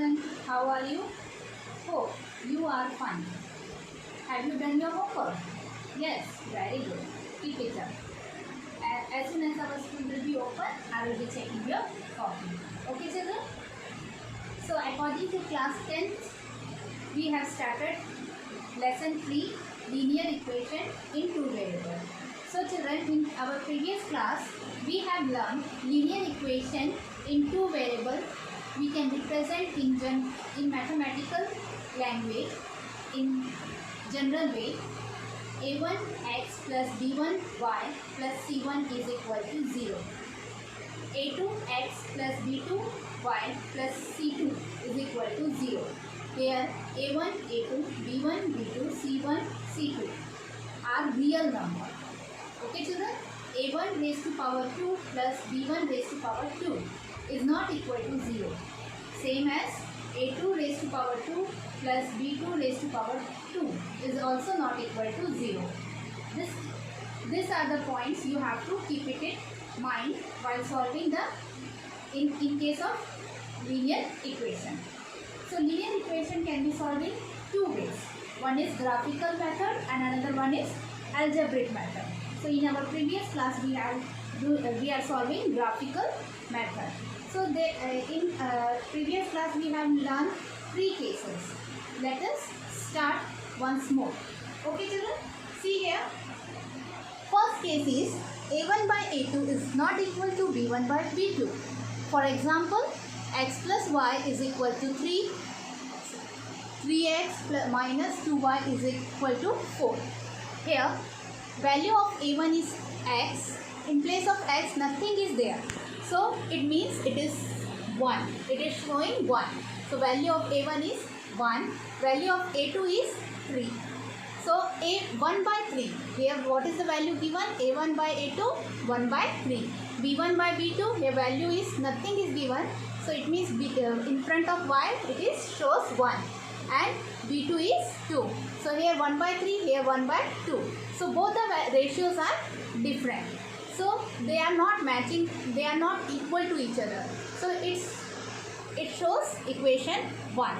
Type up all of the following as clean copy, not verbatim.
children, how are you? Hope you are fine. Have you done your homework? Yes, very good. Keep it up. As soon as our school will be open, I will be checking your copy. Okay, children? So, according to class 10th, we have started lesson 3, linear equation in two variables. So, children, in our previous class, we have learned linear equation in two variables. We can represent in mathematical language in general way. a1x plus b1y plus c1 is equal to 0. a2x plus b2y plus c2 is equal to 0. Here a1, a2, b1, b2, c1, c2 are real number. Okay children, a1 raised to power 2 plus b1 raised to power 2 is not equal to 0. Same as a2 raised to power 2 plus b2 raised to power 2 is also not equal to 0. These are the points you have to keep it in mind while solving the in case of linear equation. So linear equation can be solved in two ways. One is graphical method and another one is algebraic method. So in our previous class we are solving graphical method. So in previous class we have learned three cases. Let us start once more. Okay children, see here. First case is a1 by a2 is not equal to b1 by b2. For example, x plus y is equal to 3. 3x plus minus 2y is equal to 4. Here, value of a1 is x. In place of x, nothing is there. So, it means it is 1. It is showing 1. So, value of a1 is 1. Value of a2 is 3. So, a1 by 3. Here, what is the value given? a1 by a2, 1 by 3. b1 by b2, here value is nothing is given. So, it means in front of y, it is shows 1. And b2 is 2. So, here 1 by 3, here 1 by 2. So, both the ratios are different. So, they are not matching, they are not equal to each other. So, it shows equation 1.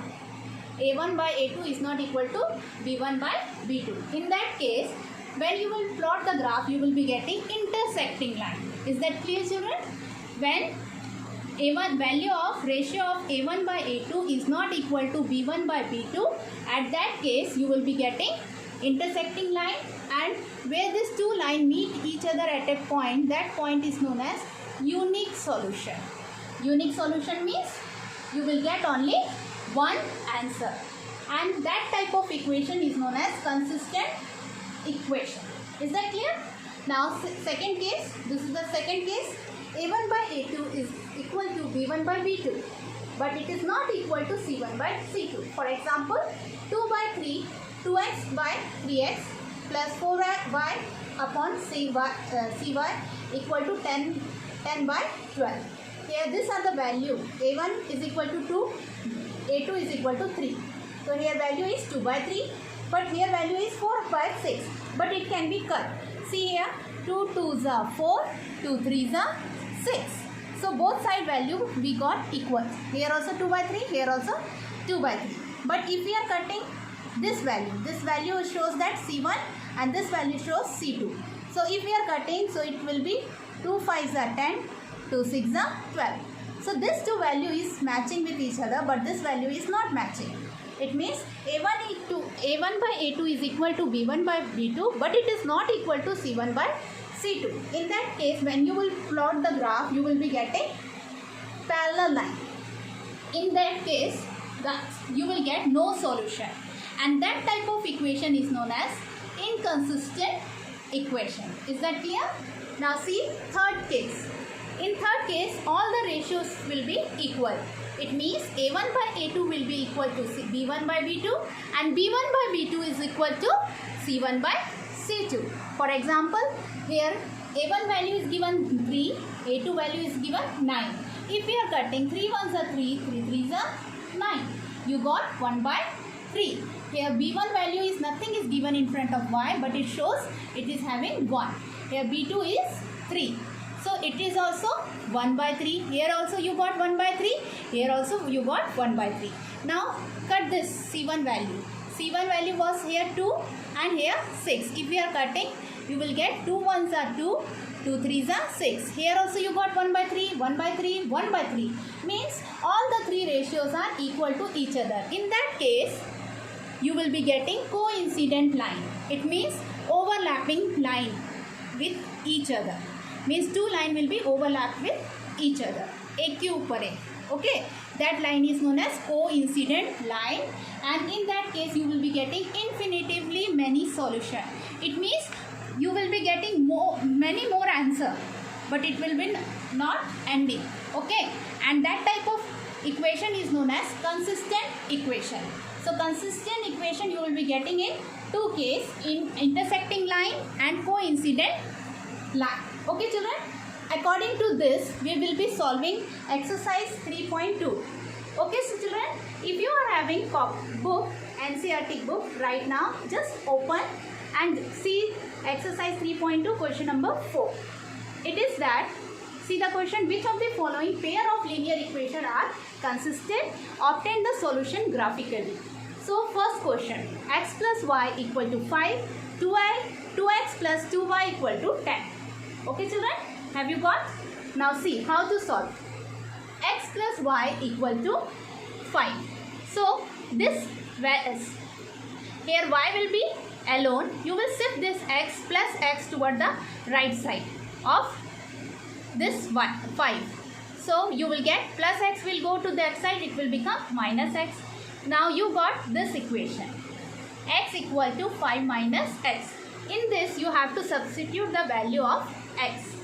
a1 by a2 is not equal to b1 by b2. In that case, when you will plot the graph, you will be getting intersecting line. Is that clear children? When a1 value of ratio of a1 by a2 is not equal to b1 by b2, at that case you will be getting intersecting line, and where these two lines meet each other at a point, that point is known as unique solution. Unique solution means you will get only one answer, and that type of equation is known as consistent equation. Is that clear? Now second case, this is the second case. a1 by a2 is equal to b1 by b2, but it is not equal to c1 by c2. For example, 2 by 3, 2x by 3x plus 4y upon cy equal to 10 by 12. Here these are the value. a1 is equal to 2, a2 is equal to 3. So here value is 2 by 3, but here value is 4 by 6. But it can be cut. See here, 2 2s are 4, 2 3s are 6. So both side value we got equal. Here also 2 by 3, here also 2 by 3. But if we are cutting this value shows that C1 and this value shows C2. So if we are cutting, so it will be 2 5s are 10, 2 6s are 12. So this two value is matching with each other, but this value is not matching. It means a1 by a2 is equal to b1 by b2, but it is not equal to c1 by c2. In that case, when you will plot the graph, you will be getting parallel line. In that case, you will get no solution, and that type of equation is known as inconsistent equation. Is that clear? Now see third case. In third case, all the ratios will be equal. It means a1 by a2 will be equal to b1 by b2, and b1 by b2 is equal to c1 by c2. For example, here a1 value is given 3, a2 value is given 9. If we are cutting 3 1s are 3, 3 3s are 9. You got 1 by 3. Here b1 value is nothing is given in front of y, but it shows it is having 1. Here b2 is 3. So it is also 1 by 3. Here also you got 1 by 3. Here also you got 1 by 3. Now cut this C1 value. C1 value was here 2 and here 6. If we are cutting, you will get 2 1s are 2, 2 3s are 6. Here also you got 1 by 3, 1 by 3, 1 by 3. Means all the three ratios are equal to each other. In that case, you will be getting coincident line. It means overlapping line with each other. Means two line will be overlapped with each other. एक के ऊपर है. Okay, that line is known as coincident line, and in that case you will be getting infinitively many solution. It means you will be getting many more answer, but it will be not ending. Okay, and that type of equation is known as consistent equation. So consistent equation you will be getting in two cases, in intersecting line and coincident line. Okay children, according to this we will be solving exercise 3.2. Okay so children, if you are having book, NCERT book right now, just open and see exercise 3.2 question number 4. It is that, see the question, which of the following pair of linear equation are consistent? Obtain the solution graphically. So first question, x plus y equal to 5, 2x plus 2y equal to 10. Okay children, have you got? Now see how to solve. X plus y equal to 5. So this is, here y will be alone. You will shift this x plus x toward the right side of this 5. So you will get plus x will go to that side, it will become minus x. Now you got this equation, x equal to 5 minus x. In this you have to substitute the value of x.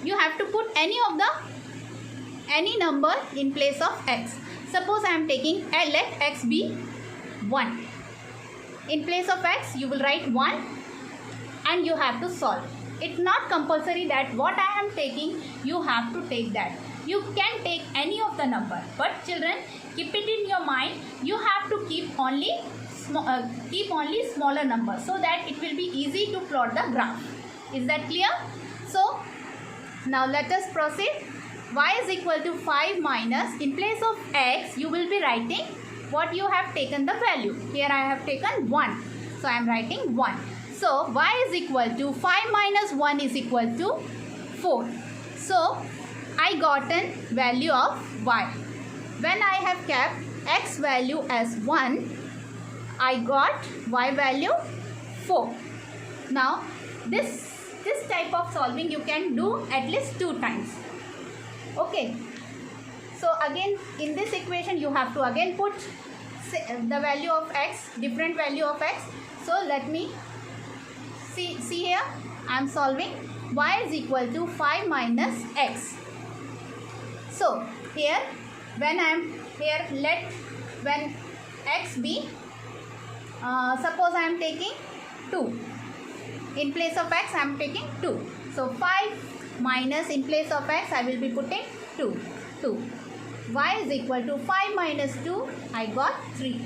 You have to put any number in place of x. Suppose I am taking, let x be 1. In place of x you will write 1 and you have to solve. It's not compulsory that what I am taking you have to take that. You can take any of the number, but children, keep it in your mind, you have to keep only smaller numbers so that it will be easy to plot the graph. Is that clear? So now let us proceed. Y is equal to 5 minus, in place of x you will be writing what you have taken the value. Here I have taken 1, so I am writing 1. So y is equal to 5 minus 1 is equal to 4. So I gotten value of y. When I have kept x value as 1, I got y value 4. Now this type of solving you can do at least 2 times. Okay. So again in this equation you have to again put the value of x, different value of x. So let me see here, I am solving. Y is equal to 5 minus x. So here when I am here, when x be, suppose I am taking 2. In place of x I am taking 2. So 5 minus, in place of x I will be putting 2. Y is equal to 5 minus 2, I got 3.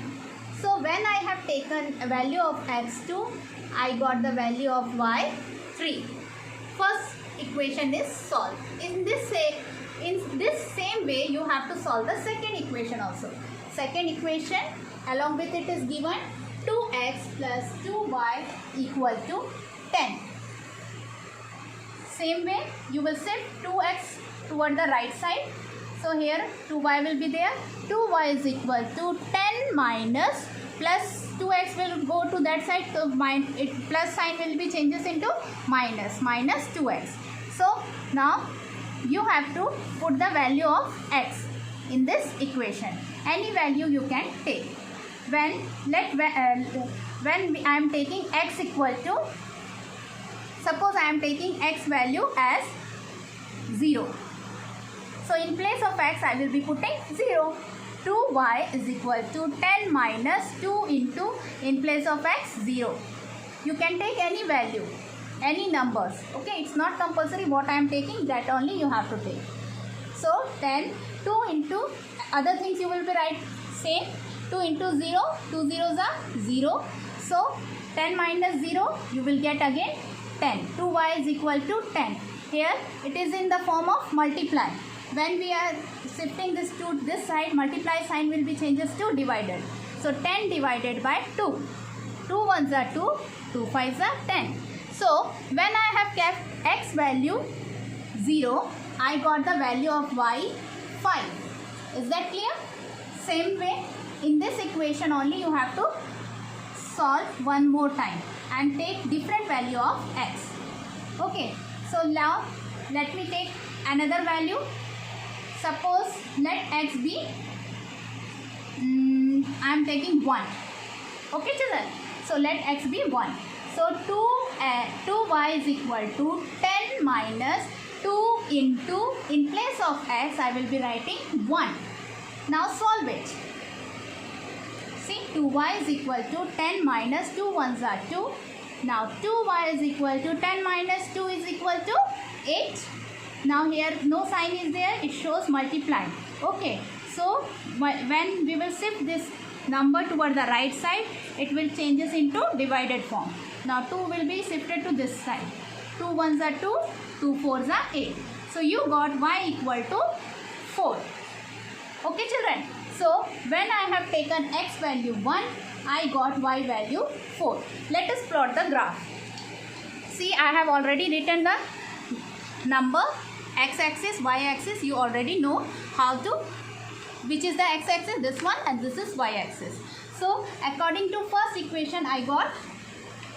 So when I have taken a value of x2, I got the value of y 3. First equation is solved. In this same way you have to solve the second equation also. Second equation, along with it is given 2x plus 2y equal to 10. Same way you will shift 2x toward the right side. So here 2y will be there. 2y is equal to 10 minus, plus 2x will go to that side, so plus sign will be changes into minus 2x. So now you have to put the value of x in this equation. Any value you can take. When I am taking x equal to, suppose I am taking x value as 0. So in place of x I will be putting 0. 2y is equal to 10 minus 2 into, in place of x, 0. You can take any value, any numbers. Okay, it's not compulsory what I am taking, that only you have to take. So 10, 2 into, other things you will be right same. 2 into 0, 2 zeros are 0. So 10 minus 0 you will get again 10. 2y is equal to 10. here it is in the form of multiply. When we are shifting this to this side, multiply sign will be changes to divided. So 10 divided by 2. 2 ones are 2, 2 fives are 10. So when I have kept x value 0, I got the value of y 5. Is that clear? Same way, in this equation only you have to solve one more time and take different value of x. Okay, so now let me take another value. Suppose let x be, I am taking 1. Okay children, so let x be 1. So 2y is equal to 10 minus 2 into, in place of x I will be writing 1. Now solve it. See, 2y is equal to 10 minus 2 ones are 2. Now 2y is equal to 10 minus 2 is equal to 8. Now here no sign is there, it shows multiply. Okay, so when we will shift this number toward the right side, it will changes into divided form. Now 2 will be shifted to this side. 2 ones are 2, 2 fours are 8. So you got y equal to 4. Okay children, so when I have taken x value 1, I got y value 4. Let us plot the graph. See, I have already written the number, x-axis, y-axis. You already know how to, which is the x-axis, this one, and this is y-axis. So according to first equation I got,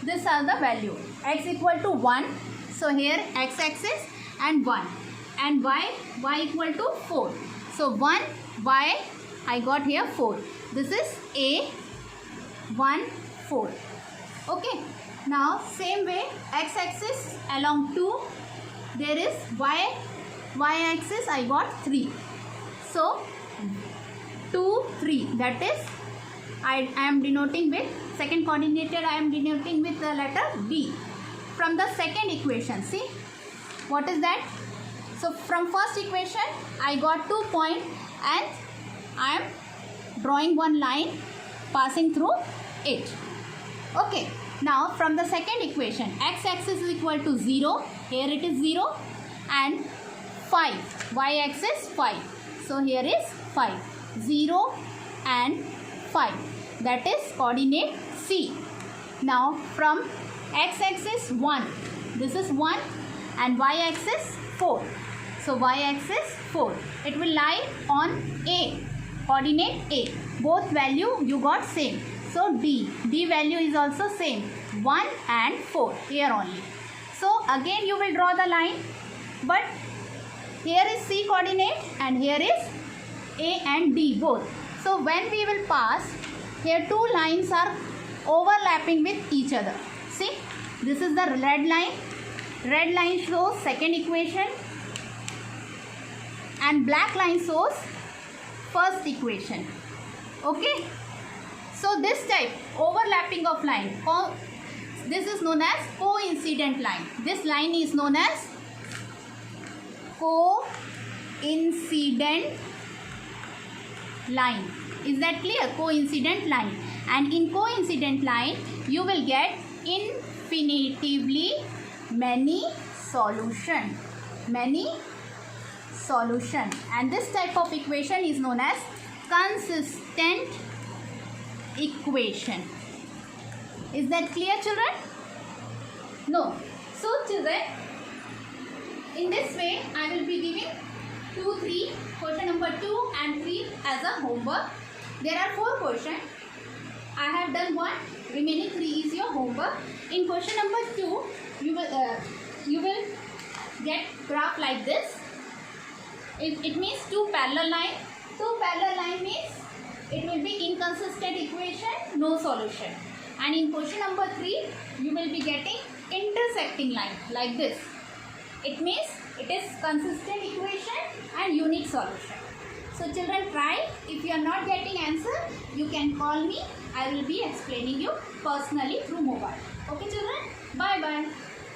these are the value. X equal to 1. So here x-axis and 1. And y equal to 4. So 1, y, I got here 4. This is a 1, 4. Okay. Now same way, x-axis along 2. There is y-axis I got 3. So 2, 3. That is, I am denoting with, second coordinator I am denoting with the letter D. From the second equation, see, what is that? So from first equation, I got 2 points and I am drawing one line passing through it. Okay, now from the second equation, x-axis is equal to 0, here it is 0, and 5, y-axis 5. So here is 5, 0 and 5. That is coordinate C. Now from x-axis 1, this is 1, and y-axis 4. So y-axis 4. It will lie on A, coordinate A. Both value you got same. So D value is also same, 1 and 4 here only. So again you will draw the line, but here is C coordinate and here is A and D both. So when we will pass, here two lines are overlapping with each other. See, this is the red line. Red line shows second equation and black line shows first equation. Okay. So this type overlapping of line, this is known as coincident line. This line is known as coincident line. Is that clear? Coincident line. And in coincident line, you will get infinitively many solution. Many solution. And this type of equation is known as consistent equation. Is that clear, children? No. So children, in this way I will be giving 2, 3, question number 2 and 3 as a homework. There are 4 questions. I have done 1, remaining 3 is your homework. In question number 2, you will get graph like this. It means 2 parallel line. 2 parallel line means it will be inconsistent equation, no solution. And in question number 3, you will be getting intersecting line like this. It means it is consistent equation and unique solution. So children, try. If you are not getting answer, you can call me. I will be explaining you personally through mobile. Okay children? Bye bye.